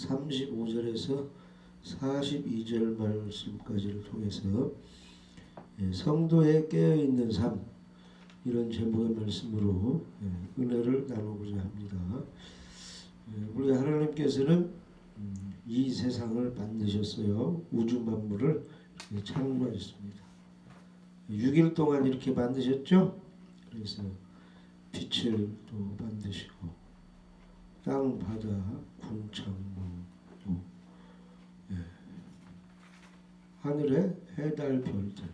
35절에서 42절 말씀까지를 통해서 성도의 깨어있는 삶, 이런 제목의 말씀으로 은혜를 나누고자 합니다. 우리 하나님께서는 이 세상을 만드셨어요. 우주 만물을 창조하셨습니다. 6일 동안 이렇게 만드셨죠. 그래서 빛을 또 만드시고 땅, 바다, 궁창, 하늘의 해달, 별들,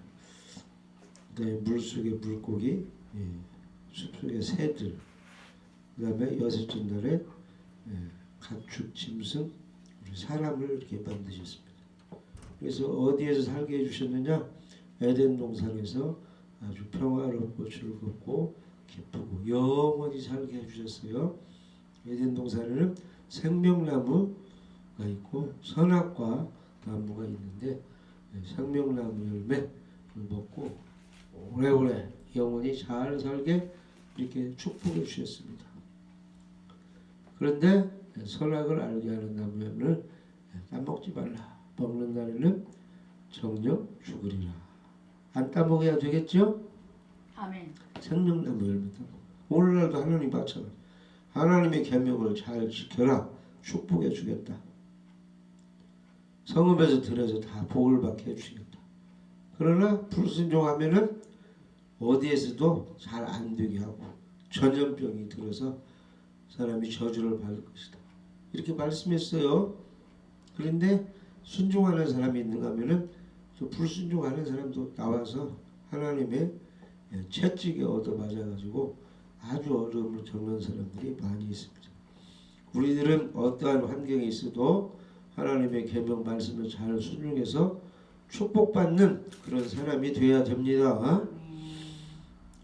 그다음에 물속의 물고기, 숲속의 새들, 그다음에 여섯째 날에 가축, 짐승, 우리 사람을 이렇게 만드셨습니다. 그래서 어디에서 살게 해주셨느냐? 에덴 동산에서 아주 평화롭고 즐겁고 기쁘고 영원히 살게 해주셨어요. 에덴 동산에는 생명나무가 있고 선악과 나무가 있는데 생명나무 열매를 먹고 오래오래 영원히 잘 살게 이렇게 축복해 주셨습니다. 그런데 선악을 알게 하는 나무를 따먹지 말라. 먹는 날에는 정녕 죽으리라. 안 따먹어야 되겠죠? 아멘. 생명나무 열매 따먹어. 오늘날도 하나님 마찬가지. 하나님의 계명을 잘 지켜라. 축복해 주겠다. 성읍에서 들여서 다 복을 받게 해주겠다. 그러나 불순종하면은 어디에서도 잘 안 되게 하고 전염병이 들어서 사람이 저주를 받을 것이다. 이렇게 말씀했어요. 그런데 순종하는 사람이 있는가 하면은 또 불순종하는 사람도 나와서 하나님의 채찍에 얻어맞아가지고 아주 어려움을 겪는 사람들이 많이 있습니다. 우리들은 어떠한 환경에 있어도 하나님의 계명 말씀을 잘 순종해서 축복받는 그런 사람이 되어야 됩니다.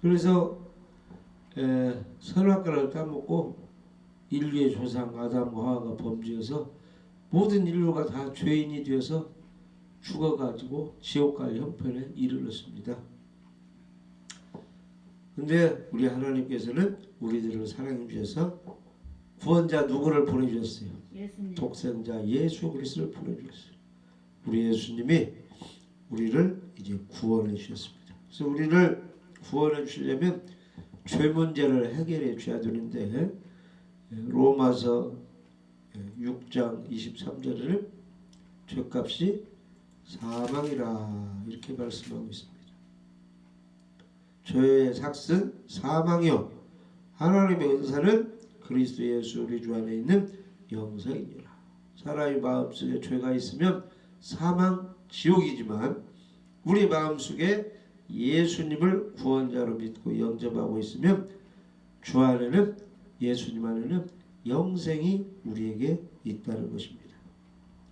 그래서 선악과를 따먹고 인류의 조상 아담과 하와가 범죄해서 모든 인류가 다 죄인이 되어서 죽어가지고 지옥 갈 형편에 이르렀습니다. 근데 우리 하나님께서는 우리들을 사랑해 주셔서 구원자 누구를 보내주셨어요? 예수님. 독생자 예수 그리스도를 보내주셨어요. 우리 예수님이 우리를 이제 구원해 주셨습니다. 그래서 우리를 구원해 주시려면 죄 문제를 해결해 줘야 되는데 로마서 6장 23절에는 죄값이 사망이라 이렇게 말씀하고 있습니다. 죄의 삭은 사망이요 하나님의 은사는 그리스도 예수 우리 주 안에 있는 영생이니라. 사람의 마음속에 죄가 있으면 사망 지옥이지만 우리 마음속에 예수님을 구원자로 믿고 영접하고 있으면 주 안에는 예수님 안에는 영생이 우리에게 있다는 것입니다.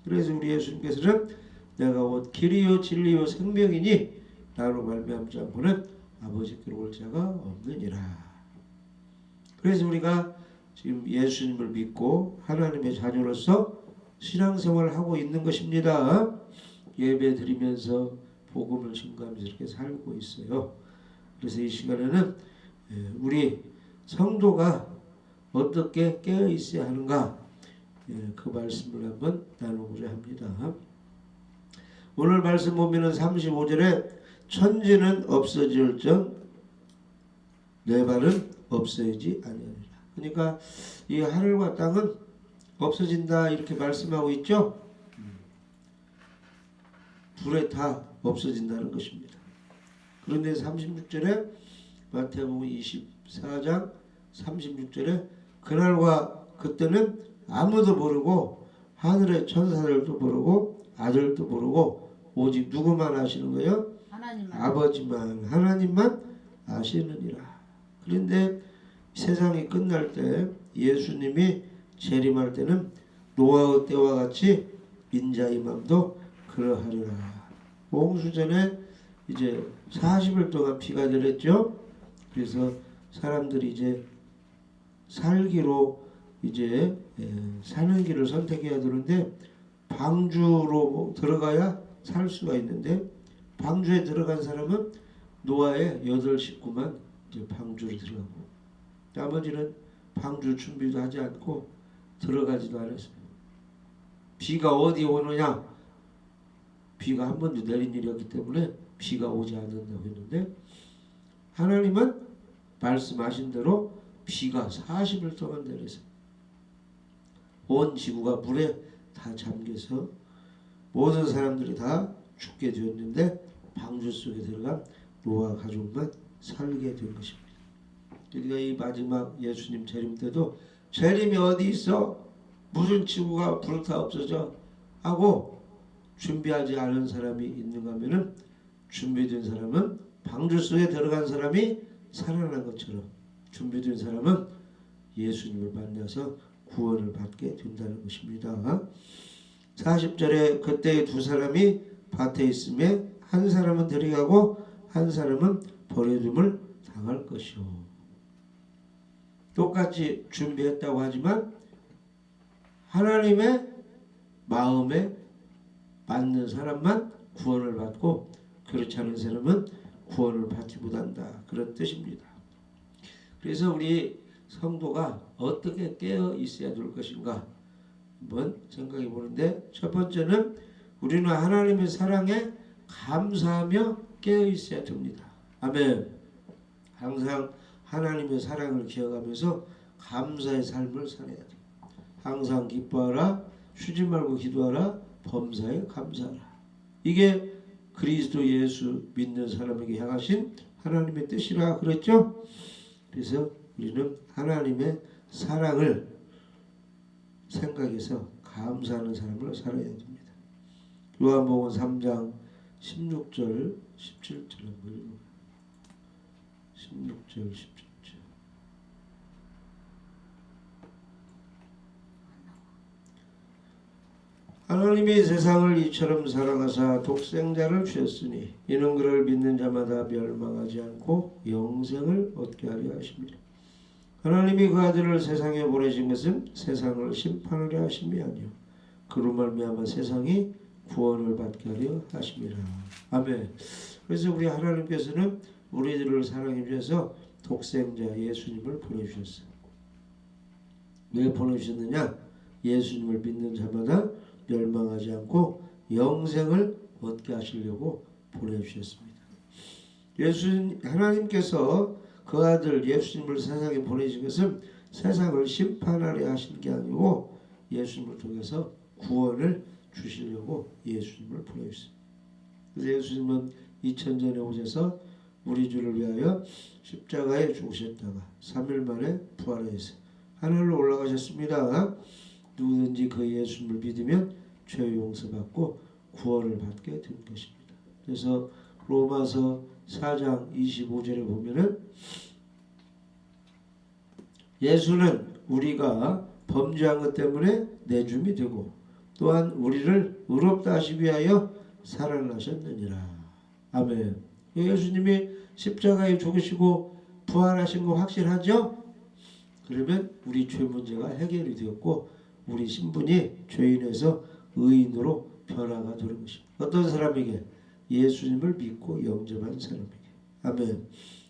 그래서 우리 예수님께서는 내가 곧 길이요 진리요 생명이니 나로 말미암지 않고는 아버지께로 올 자가 없느니라. 그래서 우리가 지금 예수님을 믿고 하나님의 자녀로서 신앙생활을 하고 있는 것입니다. 예배 드리면서 복음을 증거하면서 이렇게 살고 있어요. 그래서 이 시간에는 우리 성도가 어떻게 깨어 있어야 하는가 그 말씀을 한번 나누고자 합니다. 오늘 말씀 보면은 35절에 천지는 없어질정 내 발은 없어지지 아니하리라. 그러니까 이 하늘과 땅은 없어진다 이렇게 말씀하고 있죠. 불에 다 없어진다는 것입니다. 그런데 36절에 마태복음 24장 36절에 그날과 그때는 아무도 모르고 하늘의 천사들도 모르고 아들도 모르고 오직 누구만 아시는 거예요? 하나님만. 아버지만 하나님만 아시느니라. 그런데 세상이 끝날 때 예수님이 재림할 때는 노아의 때와 같이 인자의 맘도 그러하리라. 홍수전에 이제 40일 동안 비가 내렸죠. 그래서 사람들이 이제 살기로 이제 사는 길을 선택해야 되는데 방주로 들어가야 살 수가 있는데 방주에 들어간 사람은 노아의 8 식구만 이제 방주로 들어가고 나머지는 방주 준비도 하지 않고 들어가지도 않았어요. 비가 어디 오느냐? 비가 한 번도 내린 일이 없기 때문에 비가 오지 않는다고 했는데, 하나님은 말씀하신 대로 비가 40일 동안 내려서 온 지구가 물에 다 잠겨서 모든 사람들이 다 죽게 되었는데, 방주 속에 들어간 노아 가족만 살게 된 것입니다. 우리가 이 마지막 예수님 재림 때도 재림이 어디 있어? 무슨 지구가 불타 없어져? 하고 준비하지 않은 사람이 있는가 하면은, 준비된 사람은 방주 속에 들어간 사람이 살아난 것처럼 준비된 사람은 예수님을 만나서 구원을 받게 된다는 것입니다. 40절에 그때 두 사람이 밭에 있음에 한 사람은 데려가고 한 사람은 버려둠을 당할 것이요. 똑같이 준비했다고 하지만 하나님의 마음에 맞는 사람만 구원을 받고 그렇지 않은 사람은 구원을 받지 못한다, 그런 뜻입니다. 그래서 우리 성도가 어떻게 깨어 있어야 될 것인가 한번 생각해 보는데, 첫 번째는 우리는 하나님의 사랑에 감사하며 깨어 있어야 됩니다. 아멘. 항상 하나님의 사랑을 기억하면서 감사의 삶을 살아야 돼. 항상 기뻐하라, 쉬지 말고 기도하라, 범사에 감사하라. 이게 그리스도 예수 믿는 사람에게 향하신 하나님의 뜻이라 그랬죠. 그래서 우리는 하나님의 사랑을 생각해서 감사하는 사람으로 살아야 됩니다. 요한복음 3장 16절 17절 한번 읽어봐요. 16절 17절. 하나님이 세상을 이처럼 사랑하사 독생자를 주셨으니 이는 그를 믿는 자마다 멸망하지 않고 영생을 얻게 하려 하십니다. 하나님이 그 아들을 세상에 보내신 것은 세상을 심판하려 하심이 아니요 그로 말미암아 세상이 구원을 받게 하려 하심이라. 아멘. 그래서 우리 하나님께서는 우리들을 사랑해 주셔서 독생자 예수님을 보내주셨어요. 왜 보내주셨느냐? 예수님을 믿는 자마다 멸망하지 않고 영생을 얻게 하시려고 보내주셨습니다. 하나님께서 그 아들 예수님을 세상에 보내신 것은 세상을 심판하려 하신 게 아니고 예수님을 통해서 구원을 주시려고 예수님을 보내주셨습니다. 그래서 예수님은 2000년에 오셔서 우리 주를 위하여 십자가에 죽으셨다가 3일 만에 부활하셔서 하늘로 올라가셨습니다. 누구든지 그 예수님을 믿으면 죄 용서받고 구원을 받게 된 것입니다. 그래서 로마서 4장 25절에 보면은 예수는 우리가 범죄한 것 때문에 내줌이 되고 또한 우리를 의롭다 하시기 위하여 살아나셨느니라. 아멘. 예수님이 십자가에 죽으시고 부활하신 거 확실하죠? 그러면 우리 죄 문제가 해결이 되었고 우리 신분이 죄인에서 의인으로 변화가 되는 것입니다. 어떤 사람에게? 예수님을 믿고 영접한 사람에게. 아멘.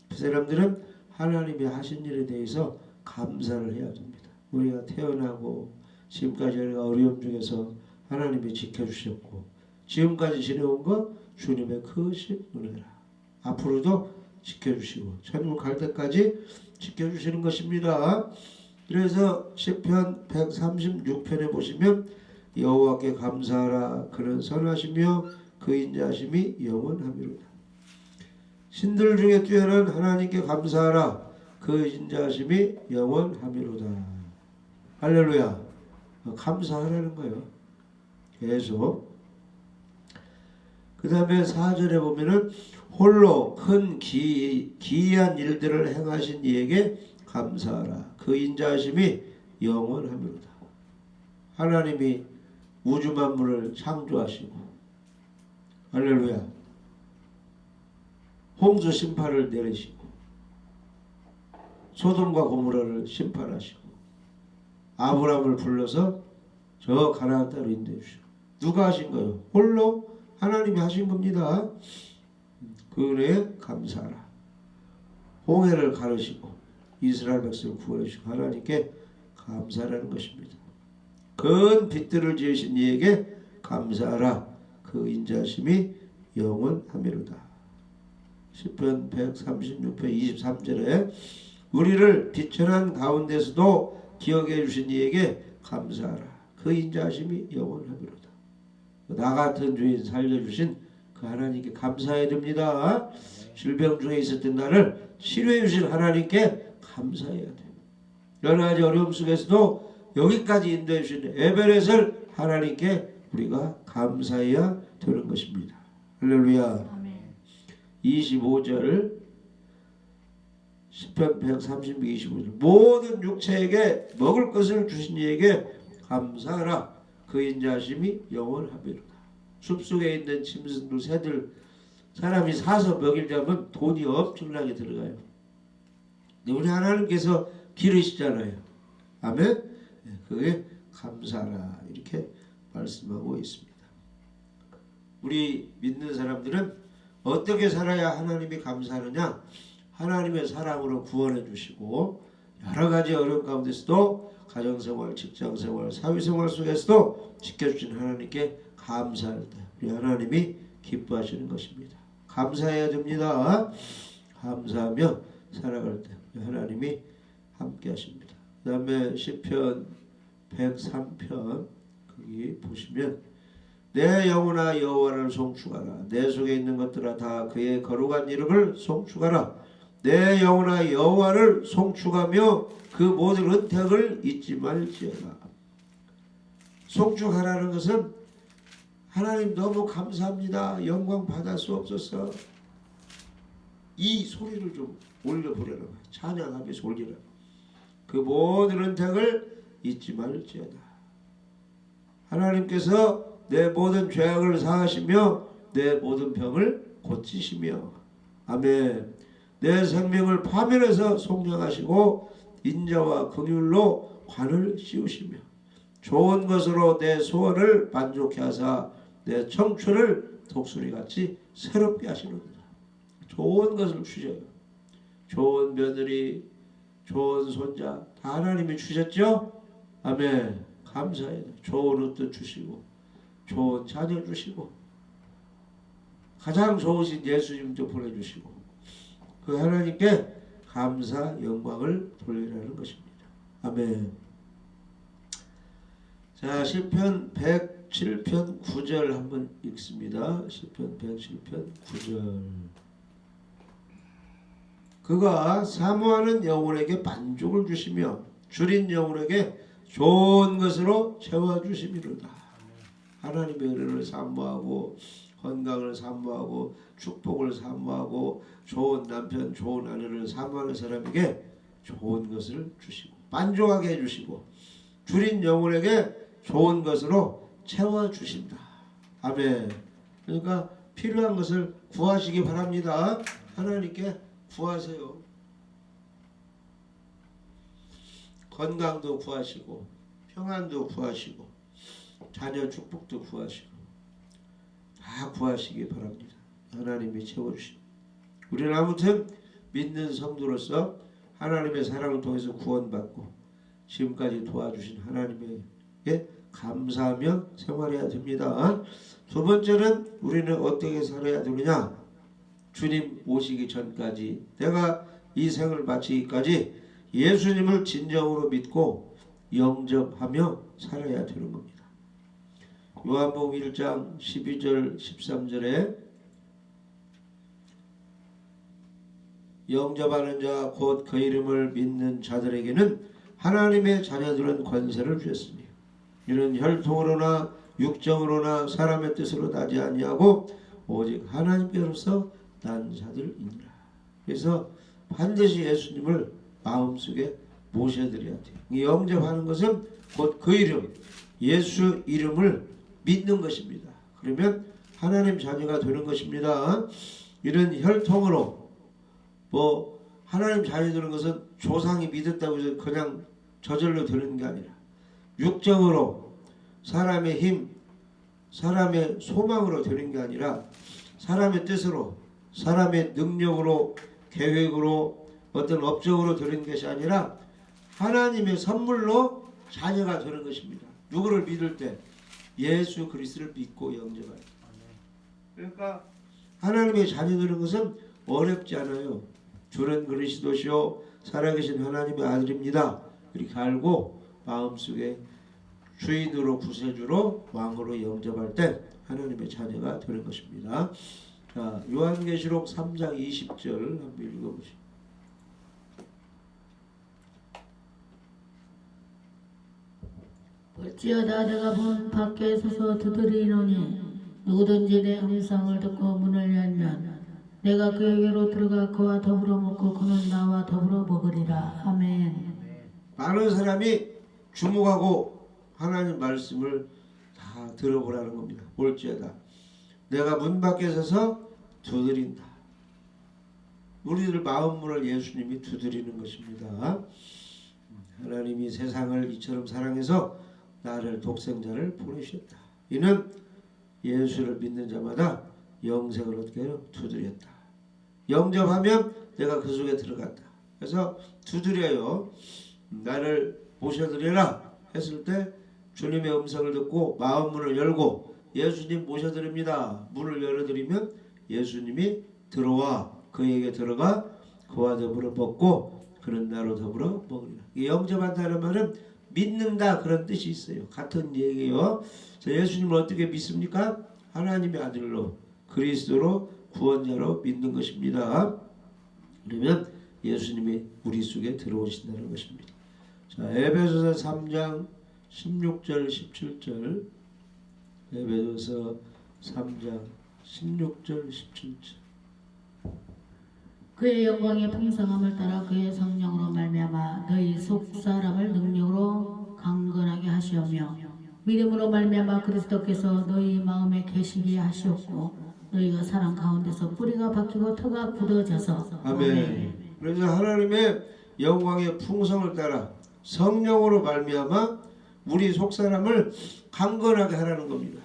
그 사람들은 하나님이 하신 일에 대해서 감사를 해야 됩니다. 우리가 태어나고 지금까지 우리가 어려움 중에서 하나님이 지켜주셨고 지금까지 지내온 것 주님의 크신 은혜라. 앞으로도 지켜주시고 천국 갈 때까지 지켜주시는 것입니다. 그래서 시편 136편에 보시면 여호와께 감사하라 그는 선하시며 그 인자하심이 영원하미로다. 신들 중에 뛰어난 하나님께 감사하라 그 인자하심이 영원하미로다. 할렐루야. 감사하라는 거예요. 계속. 그 다음에 4절에 보면은 홀로 큰 기이한 일들을 행하신 이에게 감사하라 그 인자하심이 영원하미로다. 하나님이 우주 만물을 창조하시고 할렐루야 홍수 심판을 내리시고 소돔과 고모라를 심판하시고 아브라함을 불러서 저 가나안 땅으로 인도해 주시고 누가 하신 거예요? 홀로 하나님이 하신 겁니다. 그 은혜에 감사하라. 홍해를 가르시고 이스라엘 백성을 구원해 주시고 하나님께 감사하라는 것입니다. 큰 빛들을 지으신 이에게 감사하라. 그 인자심이 영원하미로다. 시편 136편 23절에 우리를 비천한 가운데서도 기억해 주신 이에게 감사하라. 그 인자심이 영원하미로다. 나 같은 죄인 살려주신 그 하나님께 감사해야 됩니다. 질병 중에 있었던 나를 치료해 주신 하나님께 감사해야 돼요. 여러 가지 어려움 속에서도 여기까지 인도해 주신 에베렛을 하나님께 우리가 감사해야 되는 것입니다. 할렐루야. 아멘. 25절 시편 136, 25절 모든 육체에게 먹을 것을 주신 이에게 감사하라. 그 인자심이 영원하리로다. 숲속에 있는 짐승들, 새들 사람이 사서 먹이려면 돈이 엄청나게 들어가요. 근데 우리 하나님께서 기르시잖아요. 아멘. 그게 감사하라 이렇게 말씀하고 있습니다. 우리 믿는 사람들은 어떻게 살아야 하나님이 감사하느냐? 하나님의 사랑으로 구원해 주시고 여러 가지 어려움 가운데서도 가정생활, 직장생활, 사회생활 속에서도 지켜주신 하나님께 감사할 때 우리 하나님이 기뻐하시는 것입니다. 감사해야 됩니다. 감사하며 살아갈 때 하나님이 함께 하십니다. 그 다음에 시편 103편 거기 보시면 내 영혼아 여호와를 송축하라. 내 속에 있는 것들아 다 그의 거룩한 이름을 송축하라. 내 영혼아 여호와를 송축하며 그 모든 은택을 잊지 말지어다. 송축하라는 것은 하나님 너무 감사합니다. 영광 받을 수 없어서 이 소리를 좀 올려보려는 거예요. 찬양하면서 올리라. 그 모든 은택을 잊지 말지어다. 하나님께서 내 모든 죄악을 사하시며 내 모든 병을 고치시며 아멘. 내 생명을 파멸해서 속량하시고 인자와 긍휼로 관을 씌우시며 좋은 것으로 내 소원을 만족케 하사 내 청춘을 독수리같이 새롭게 하시는구나. 좋은 것을 주셔요. 좋은 며느리, 좋은 손자 다 하나님이 주셨죠? 아멘. 감사해요. 좋은 옷도 주시고 좋은 자녀 주시고 가장 좋으신 예수님도 보내주시고 그 하나님께 감사 영광을 돌리라는 것입니다. 아멘. 자, 시편 107편 9절 한번 읽습니다. 시편 107편 9절 그가 사모하는 영혼에게 만족을 주시며 줄인 영혼에게 좋은 것으로 채워주심이로다. 하나님의 은혜를 사모하고 건강을 사모하고 축복을 사모하고 좋은 남편 좋은 아내를 사모하는 사람에게 좋은 것을 주시고 만족하게 해주시고 줄인 영혼에게 좋은 것으로 채워주신다. 아멘. 그러니까 필요한 것을 구하시기 바랍니다. 하나님께 구하세요. 건강도 구하시고 평안도 구하시고 자녀 축복도 구하시고 다 구하시기 바랍니다. 하나님이 채워주십니다. 우리는 아무튼 믿는 성도로서 하나님의 사랑을 통해서 구원받고 지금까지 도와주신 하나님에게 감사하며 생활해야 됩니다. 두 번째는 우리는 어떻게 살아야 되느냐? 주님 오시기 전까지 내가 이 생을 마치기까지 예수님을 진정으로 믿고 영접하며 살아야 되는 겁니다. 요한복음 1장 12절 13절에 영접하는 자 곧 그 이름을 믿는 자들에게는 하나님의 자녀들은 권세를 주셨으니 이는 혈통으로나 육정으로나 사람의 뜻으로 나지 아니하고 오직 하나님께로서 난 자들이니라. 그래서 반드시 예수님을 마음속에 모셔드려야 돼요. 이 영접하는 것은 곧 그 이름 예수 이름을 믿는 것입니다. 그러면 하나님 자녀가 되는 것입니다. 이런 혈통으로 하나님 자녀 되는 것은 조상이 믿었다고 해서 그냥 저절로 되는 게 아니라 육정으로 사람의 힘, 사람의 소망으로 되는 게 아니라 사람의 뜻으로 사람의 능력으로 계획으로 어떤 업적으로 되는 것이 아니라 하나님의 선물로 자녀가 되는 것입니다. 누구를 믿을 때? 예수 그리스도를 믿고 영접할 때. 그러니까 하나님의 자녀되는 것은 어렵지 않아요. 주는 그리스도시요 살아계신 하나님의 아들입니다. 이렇게 알고 마음속에 주인으로 구세주로 왕으로 영접할 때 하나님의 자녀가 되는 것입니다. 자, 요한계시록 3장 20절 한번 읽어보시죠. 볼지어다 내가 문 밖에 서서 두드리노니 누구든지 내 음성을 듣고 문을 열면 내가 그에게로 들어가 그와 더불어 먹고 그는 나와 더불어 먹으리라. 아멘. 많은 사람이 주목하고 하나님 말씀을 다 들어보라는 겁니다. 볼지어다 내가 문 밖에 서서 두드린다. 우리들 마음문을 예수님이 두드리는 것입니다. 하나님이 세상을 이처럼 사랑해서 나를 독생자를 보내셨다. 이는 예수를 믿는 자마다 영생을 얻게 하여 두드렸다. 영접하면 내가 그 속에 들어간다. 그래서 두드려요. 나를 모셔드려라 했을 때 주님의 음성을 듣고 마음문을 열고 예수님 모셔드립니다. 문을 열어드리면 예수님이 들어와 그에게 들어가 그와 더불어 먹고 그는 나로 더불어 먹으리라. 영접한다는 말은 믿는다 그런 뜻이 있어요. 같은 얘기예요. 예수님을 어떻게 믿습니까? 하나님의 아들로 그리스도로 구원자로 믿는 것입니다. 그러면 예수님이 우리 속에 들어오신다는 것입니다. 자, 에베소서 3장 16절 17절 에베소서 3장 16절 17절 그의 영광의 풍성함을 따라 그의 성령으로 말미암아 너희 속 사람을 능력으로 강건하게 하시오며 믿음으로 말미암아 그리스도께서 너희 마음에 계시게 하시옵고 너희가 사랑 가운데서 뿌리가 박히고 터가 굳어져서 아멘. 그래서 하나님의 영광의 풍성을 따라 성령으로 말미암아 우리 속 사람을 강건하게 하라는 겁니다.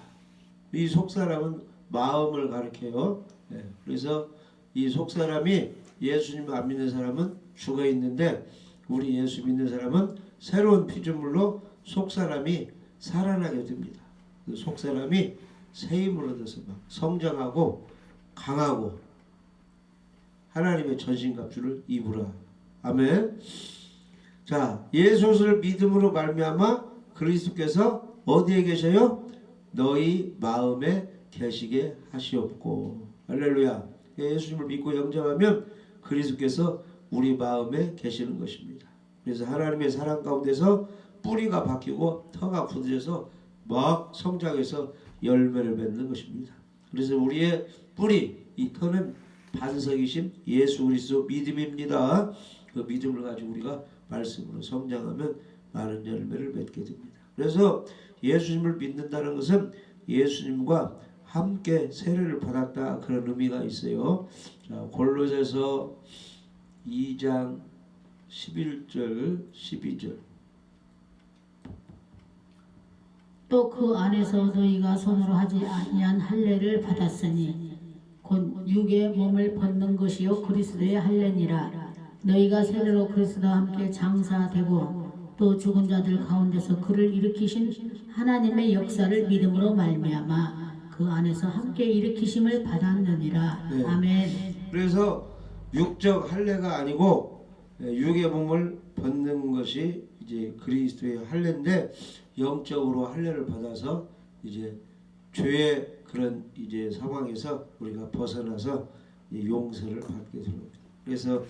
이 속 사람은 마음을 가리켜요. 네. 그래서 이 속 사람이 예수님 안 믿는 사람은 죽어 있는데 우리 예수 믿는 사람은 새로운 피조물로 속 사람이 살아나게 됩니다. 그 속 사람이 새 힘을 얻어서 막 성장하고 강하고 하나님의 전신갑주를 입으라. 아멘. 자, 예수를 믿음으로 말미암아 그리스도께서 어디에 계셔요? 너희 마음에 계시게 하시옵고. 할렐루야. 예수님을 믿고 영접하면 그리스도께서 우리 마음에 계시는 것입니다. 그래서 하나님의 사랑 가운데서 뿌리가 박히고 터가 굳어져서 막 성장해서 열매를 맺는 것입니다. 그래서 우리의 뿌리, 이 터는 반석이신 예수 그리스도 믿음입니다. 그 믿음을 가지고 우리가 말씀으로 성장하면 많은 열매를 맺게 됩니다. 그래서 예수님을 믿는다는 것은 예수님과 함께 세례를 받았다 그런 의미가 있어요. 자, 골로새서 2장 11절 12절 또 그 안에서 너희가 손으로 하지 아니한 할례를 받았으니 곧 육의 몸을 벗는 것이요 그리스도의 할례니라. 너희가 세례로 그리스도와 함께 장사되고 또 죽은 자들 가운데서 그를 일으키신 하나님의 역사를 믿음으로 말미암아 그 안에서 함께 일으키심을 받았느니라. 네. 아멘. 그래서 육적 할례가 아니고 육의 몸을 벗는 것이 이제 그리스도의 할례인데 영적으로 할례를 받아서 이제 죄의 그런 이제 상황에서 우리가 벗어나서 용서를 받게 됩니다. 그래서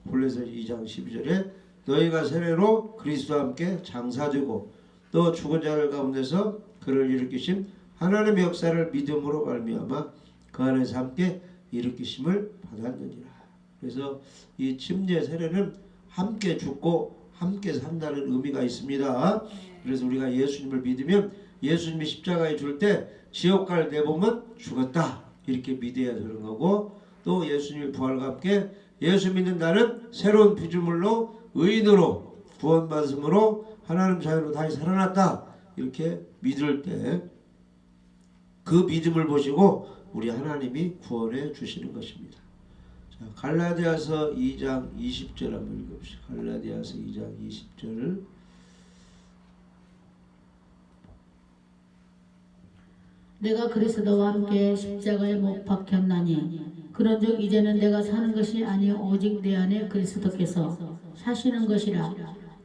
골로새 2장 12절에 너희가 세례로 그리스도와 함께 장사되고 또 죽은 자들 가운데서 그를 일으키신 하나님의 역사를 믿음으로 말미암아 그 안에서 함께 일으키심을 받았느니라. 그래서 이 침례 세례는 함께 죽고 함께 산다는 의미가 있습니다. 그래서 우리가 예수님을 믿으면 예수님이 십자가에 줄 때 지옥 갈 내 몸은 죽었다 이렇게 믿어야 되는 거고 또 예수님의 부활과 함께 예수 믿는 나는 새로운 피조물로 의인으로 구원받음으로 하나님 자녀로 다시 살아났다 이렇게 믿을 때 그 믿음을 보시고 우리 하나님이 구원해 주시는 것입니다. 자, 갈라디아서 2장 20절 한번 읽어보시죠. 갈라디아서 2장 20절 내가 그리스도와 함께 십자가에 못 박혔나니 그런즉 이제는 내가 사는 것이 아니요 오직 내 안에 그리스도께서 사시는 것이라.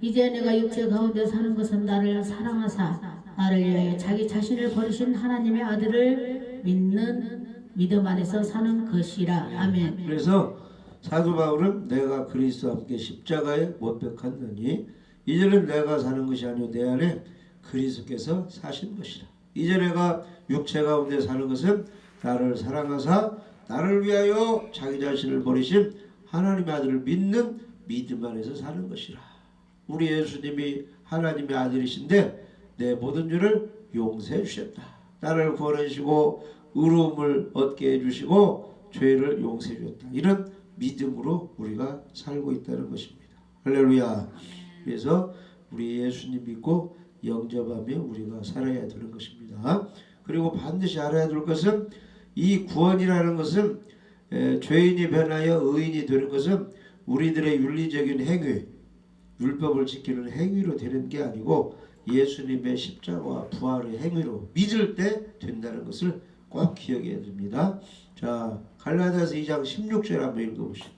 이제 내가 육체 가운데 사는 것은 나를 사랑하사 나를 위하여 자기 자신을 버리신 하나님의 아들을 믿는 믿음 안에서 사는 것이라. 아멘. 그래서 사도 바울은 내가 그리스도와 함께 십자가에 못 박혔느니 이제는 내가 사는 것이 아니요 내 안에 그리스도께서 사신 것이라. 이제 내가 육체 가운데 사는 것은 나를 사랑하사 나를 위하여 자기 자신을 버리신 하나님의 아들을 믿는 믿음 안에서 사는 것이라. 우리 예수님이 하나님의 아들이신데 내 모든 죄를 용서해 주셨다. 나를 구원해 주시고 의로움을 얻게 해주시고 죄를 용서해 주셨다. 이런 믿음으로 우리가 살고 있다는 것입니다. 할렐루야. 그래서 우리 예수님 믿고 영접하며 우리가 살아야 되는 것입니다. 그리고 반드시 알아야 될 것은 이 구원이라는 것은 죄인이 변하여 의인이 되는 것은 우리들의 윤리적인 행위, 율법을 지키는 행위로 되는 게 아니고 예수님의 십자가와 부활의 행위로 믿을 때 된다는 것을 꼭 기억해야 됩니다. 자, 갈라디아서 2장 16절 한번 읽어보시죠.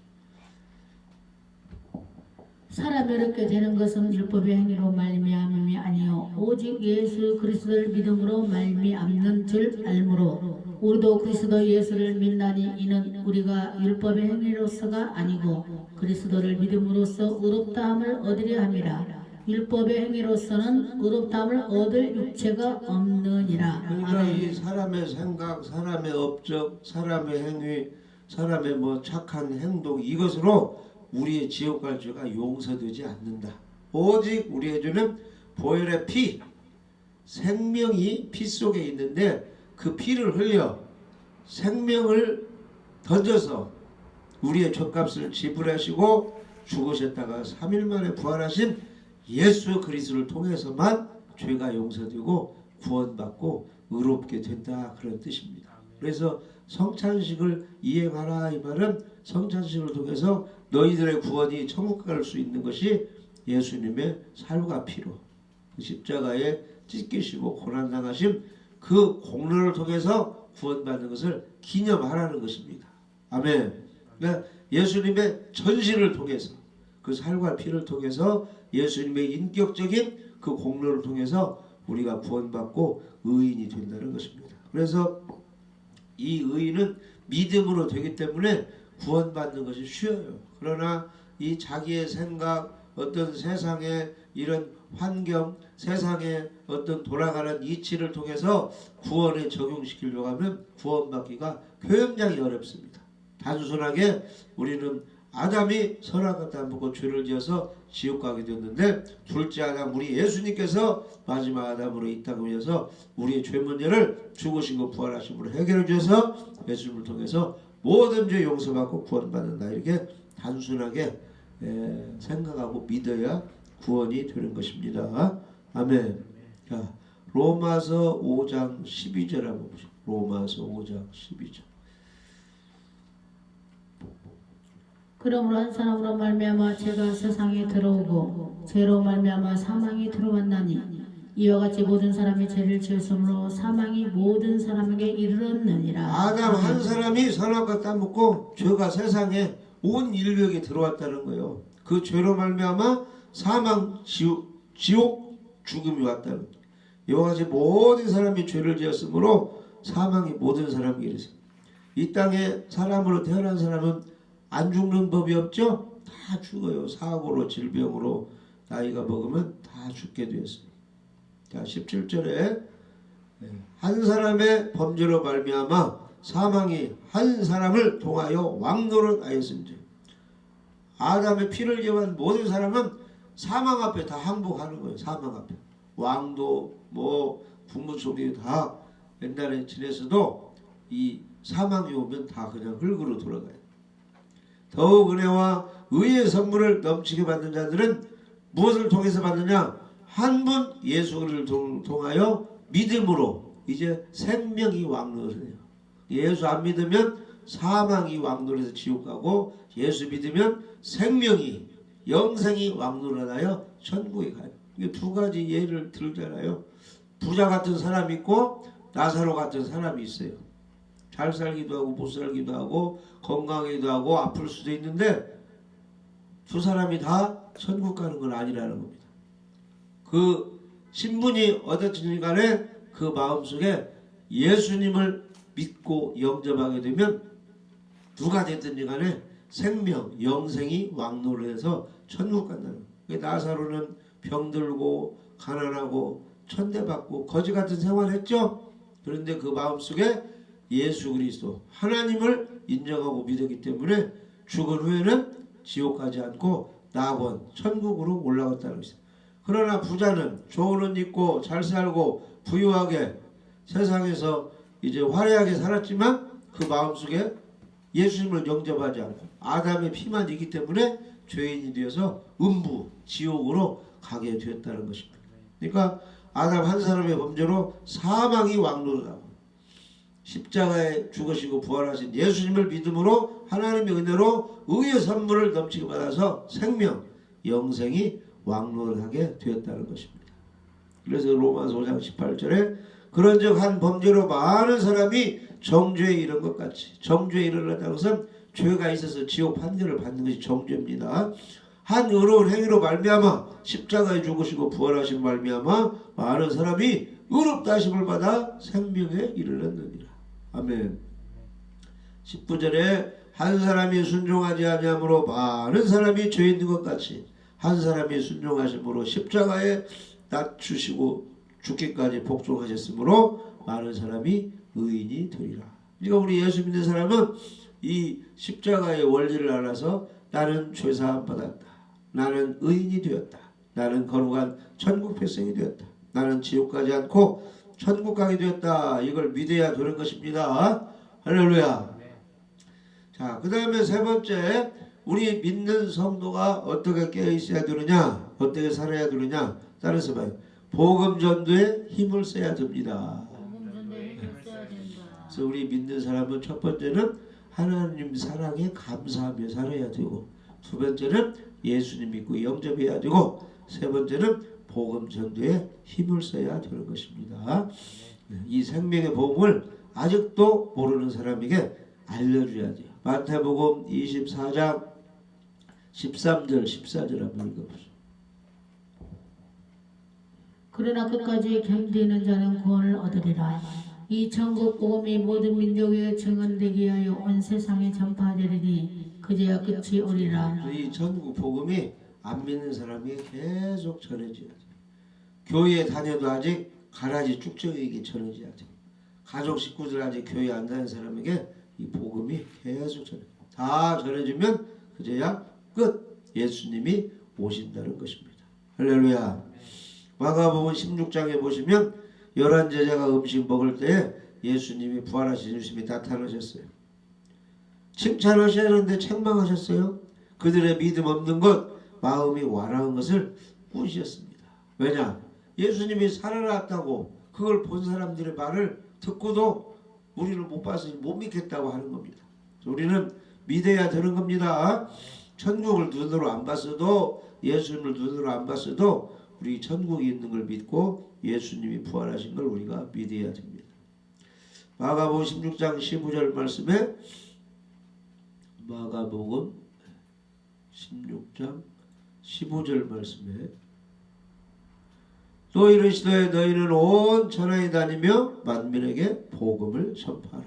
사람이 어렵게 되는 것은 율법의 행위로 말미암음이 아니요 오직 예수 그리스도를 믿음으로 말미암는 줄 알므로 우리도 그리스도 예수를 믿나니 이는 우리가 율법의 행위로서가 아니고 그리스도를 믿음으로써 의롭다함을 얻으려 함이라. 율법의 행위로서는 의롭다함을 얻을 육체가 없느니라. 그러니까 아멘. 이 사람의 생각, 사람의 업적, 사람의 행위, 사람의 착한 행동 이것으로 우리의 지옥 갈 죄가 용서되지 않는다. 오직 우리의 죄는 보혈의 피, 생명이 피 속에 있는데 그 피를 흘려 생명을 던져서 우리의 죗값을 지불하시고 죽으셨다가 3일 만에 부활하신 예수 그리스도를 통해서만 죄가 용서되고 구원받고 의롭게 된다, 그런 뜻입니다. 그래서 성찬식을 이행하라 이 말은 성찬식을 통해서 너희들의 구원이 천국 갈 수 있는 것이 예수님의 살과 피로 그 십자가에 찢기시고 고난당하신 그 공로를 통해서 구원받는 것을 기념하라는 것입니다. 아멘. 그러니까 예수님의 전신을 통해서 그 살과 피를 통해서 예수님의 인격적인 그 공로를 통해서 우리가 구원받고 의인이 된다는 것입니다. 그래서 이 의인은 믿음으로 되기 때문에 구원받는 것이 쉬워요. 그러나 이 자기의 생각, 어떤 세상의 이런 환경, 세상의 어떤 돌아가는 이치를 통해서 구원에 적용시키려고 하면 구원받기가 굉장히 어렵습니다. 단순하게 우리는 아담이 선악과 안 먹고 죄를 지어서 지옥 가게 됐는데 둘째 아담 우리 예수님께서 마지막 아담으로 이 땅에 오셔서 우리의 죄 문제를 죽으시고 부활하심으로 해결해 주셔서 예수님을 통해서 모든 죄 용서받고 구원받는다. 이렇게 단순하게 생각하고 믿어야 구원이 되는 것입니다. 아멘. 자, 로마서 5장 12절 한번 보시죠. 로마서 5장 12절. 그러므로 한 사람으로 말미암아 죄가 세상에 들어오고 죄로 말미암아 사망이 들어왔나니 이와 같이 모든 사람이 죄를 지었으므로 사망이 모든 사람에게 이르렀느니라. 아담 한 사람이 선악과 따먹고 죄가 세상에 온 인류에게 들어왔다는 거예요. 그 죄로 말미암아 사망, 지옥, 죽음이 왔다는 거예요. 이와 같이 모든 사람이 죄를 지었으므로 사망이 모든 사람에게 이르렀어요. 이 땅에 사람으로 태어난 사람은 안 죽는 법이 없죠? 다 죽어요. 사고로 질병으로 나이가 먹으면 다 죽게 되었어요. 자, 17절에 한 사람의 범죄로 말미암아 사망이 한 사람을 통하여 왕노릇하였은즉 아담의 피를 제한 모든 사람은 사망 앞에 다 항복하는 거예요. 사망 앞에 왕도 국무총리 다 옛날에 지냈어도 이 사망이 오면 다 그냥 흙으로 돌아가요. 더욱 은혜와 의의 선물을 넘치게 받는 자들은 무엇을 통해서 받느냐? 한 분 예수 그리스도를 통하여 믿음으로 이제 생명이 왕노릇해요. 예수 안 믿으면 사망이 왕노릇해서 지옥 가고 예수 믿으면 생명이 영생이 왕노릇하여 천국에 가요. 이게 두 가지 예를 들잖아요. 부자 같은 사람 있고 나사로 같은 사람이 있어요. 잘 살기도 하고 못 살기도 하고 건강하기도 하고 아플 수도 있는데 두 사람이 다 천국 가는 건 아니라는 겁니다. 그 신분이 어떻든 간에 그 마음속에 예수님을 믿고 영접하게 되면 누가 됐든지 간에 생명, 영생이 왕노를 해서 천국 간다는 거예요. 나사로는 병들고 가난하고 천대받고 거지 같은 생활했죠. 그런데 그 마음속에 예수 그리스도 하나님을 인정하고 믿었기 때문에 죽은 후에는 지옥 가지 않고 낙원 천국으로 올라갔다는 것이다. 그러나 부자는 좋은 옷 입고 잘 살고 부유하게 세상에서 이제 화려하게 살았지만 그 마음속에 예수님을 영접하지 않고 아담의 피만 있기 때문에 죄인이 되어서 음부 지옥으로 가게 되었다는 것입니다. 그러니까 아담 한 사람의 범죄로 사망이 왕노하고 십자가에 죽으시고 부활하신 예수님을 믿음으로 하나님의 은혜로 의의 선물을 넘치게 받아서 생명, 영생이 왕노를 하게 되었다는 것입니다. 그래서 로마서 5장 18절에 그런즉 한 범죄로 많은 사람이 정죄에 이른 것 같이 정죄에 이르렀다는 것은 죄가 있어서 지옥 판결을 받는 것이 정죄입니다. 한 의로운 행위로 말미암아 십자가에 죽으시고 부활하신 말미암아 많은 사람이 의롭다 하심을 받아 생명에 이르렀느니라. 아멘. 19절에 한 사람이 순종하지 아니함으로 많은 사람이 죄 있는 것 같이 한 사람이 순종하심으로 십자가에 낮추시고 죽기까지 복종하셨으므로 많은 사람이 의인이 되리라. 그러니까 우리 예수 믿는 사람은 이 십자가의 원리를 알아서 나는 죄사함 받았다. 나는 의인이 되었다. 나는 거룩한 천국 백성이 되었다. 나는 지옥 가지 않고 천국 가게 되었다. 이걸 믿어야 되는 것입니다. 할렐루야. 자, 그 다음에 세 번째, 우리 믿는 성도가 어떻게 깨어 있어야 되느냐, 어떻게 살아야 되느냐, 따라서 봐요. 복음 전도에 힘을 써야 됩니다. 그래서 우리 믿는 사람은 첫 번째는 하나님 사랑에 감사하며 살아야 되고, 두 번째는 예수님 믿고 영접해야 되고, 세 번째는 복음 전도에 힘을 써야 되는 것입니다. 이 생명의 복음을 아직도 모르는 사람에게 알려줘야 돼요. 마태복음 24장 13절 14절 한번 읽어보세요. 그러나 끝까지 견디는 자는 구원을 얻으리라. 이 천국 복음이 모든 민족에 증언되게 하여 온 세상에 전파되리니 그제야 끝이 오리라. 이 천국 복음이 안 믿는 사람이 계속 전해져야 돼요. 교회에 다녀도 아직 가라지 쭉정이게 전해져야 돼요. 가족 식구들 아직 교회 안 다니는 사람에게 이 복음이 계속 다 전해주면 그제야 끝. 예수님이 오신다는 것입니다. 할렐루야. 마가복음 16장에 보시면 11제자가 음식 먹을 때에 예수님이 부활하신 예수님이 나타나셨어요. 칭찬하셔야 하는데 책망하셨어요. 그들의 믿음 없는 것, 마음이 완화한 것을 꾸짖었습니다. 왜냐? 예수님이 살아났다고 그걸 본 사람들의 말을 듣고도 우리는 못 봐서 못 믿겠다고 하는 겁니다. 우리는 믿어야 되는 겁니다. 천국을 눈으로 안 봤어도, 예수님을 눈으로 안 봤어도 우리 천국이 있는 걸 믿고 예수님이 부활하신 걸 우리가 믿어야 됩니다. 마가복음 16장 15절 말씀에, 마가복음 16장 15절 말씀에 또 이르시되 너희는 온 천하에 다니며 만민에게 복음을 전파하라.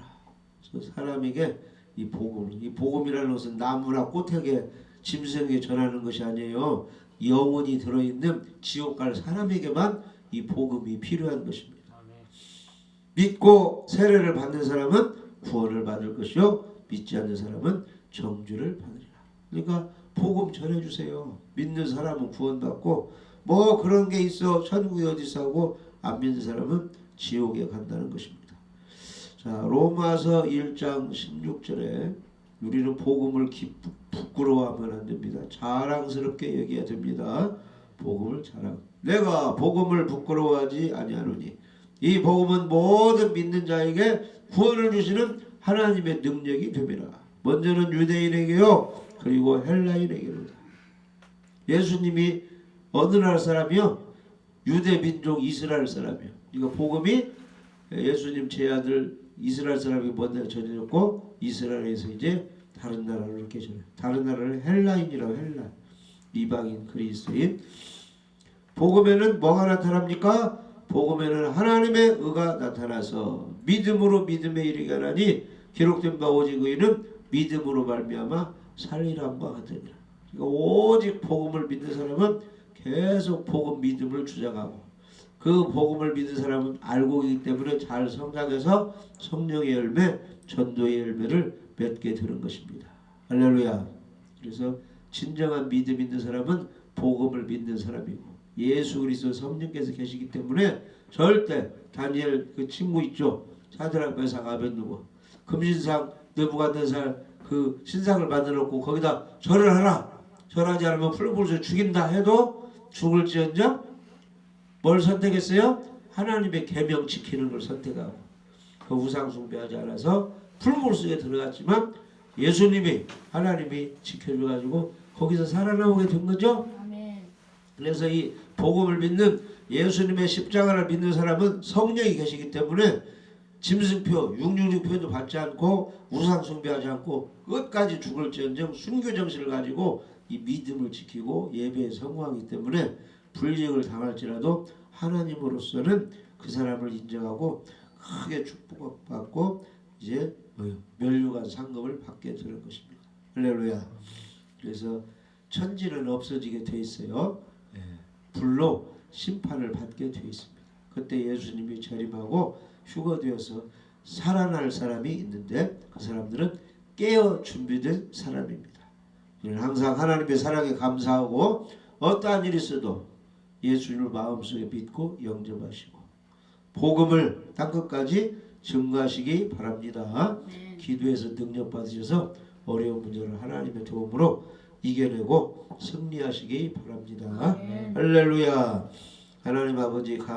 그래서 사람에게 이 복음이라는 것은 나무나 꽃에게 짐승에게 전하는 것이 아니에요. 영혼이 들어있는 지옥 갈 사람에게만 이 복음이 필요한 것입니다. 믿고 세례를 받는 사람은 구원을 받을 것이요 믿지 않는 사람은 정죄를 받으리라. 그러니까 복음 전해주세요. 믿는 사람은 구원받고 뭐 그런 게 있어 천국이 어디서 하고 안 믿는 사람은 지옥에 간다는 것입니다. 자, 로마서 1장 16절에 우리는 복음을 부끄러워하면 안 됩니다. 자랑스럽게 여겨야 됩니다. 복음을 내가 복음을 부끄러워하지 아니하노니 이 복음은 모든 믿는 자에게 구원을 주시는 하나님의 능력이 됩니다. 먼저는 유대인에게요 그리고 헬라인에게로다. 예수님이 어느 나라 사람이요? 유대 민족 이스라엘 사람이요. 이거 복음이 예수님 제 아들 이스라엘 사람이 먼저 전해졌고 이스라엘에서 이제 다른 나라로 이렇게 전해. 다른 나라를 헬라인이라고 헬라. 이방인 그리스도인. 복음에는 뭐가 나타납니까? 복음에는 하나님의 의가 나타나서 믿음으로 믿음에 이르게 하나니 기록된 바 오직 의인은 믿음으로 말미암아 살리람과 같으니라. 그러니까 오직 복음을 믿는 사람은 계속 복음 믿음을 주장하고 그 복음을 믿는 사람은 알고 있기 때문에 잘 성장해서 성령의 열매, 전도의 열매를 맺게 되는 것입니다. 할렐루야. 그래서 진정한 믿음 있는 사람은 복음을 믿는 사람이고 예수 그리스도 성령께서 계시기 때문에 절대 다니엘 그 친구 있죠. 사드락 메삭 아벳느고 금신상 느부갓네살 그 신상을 만들어 놓고 거기다 절을 하라. 절하지 않으면 풀불에서 죽인다 해도 죽을지언정 뭘 선택했어요? 하나님의 계명 지키는 걸 선택하고 그 우상 숭배하지 않아서 풀물 속에 들어갔지만 예수님이 하나님이 지켜줘가지고 거기서 살아나오게 된 거죠. 아멘. 그래서 이 복음을 믿는 예수님의 십자가를 믿는 사람은 성령이 계시기 때문에 짐승표, 666표도 받지 않고 우상 숭배하지 않고 끝까지 죽을지언정 순교 정신을 가지고 이 믿음을 지키고 예배에 성공하기 때문에 불이익을 당할지라도 하나님으로서는 그 사람을 인정하고 크게 축복받고 이제 멸류관 상급을 받게 되는 것입니다. 할렐루야. 그래서 천지는 없어지게 돼 있어요. 불로 심판을 받게 돼 있습니다. 그때 예수님이 재림하고 휴거되어서 살아날 사람이 있는데 그 사람들은 깨어 준비된 사람입니다. 우리는 항상 하나님의 사랑에 감사하고 어떠한 일이 있어도 예수님을 마음속에 믿고 영접하시고 복음을 땅끝까지 증거하시기 바랍니다. 네. 기도해서 능력 받으셔서 어려운 문제를 하나님의 도움으로 이겨내고 승리하시기 바랍니다. 네. 할렐루야. 하나님 아버지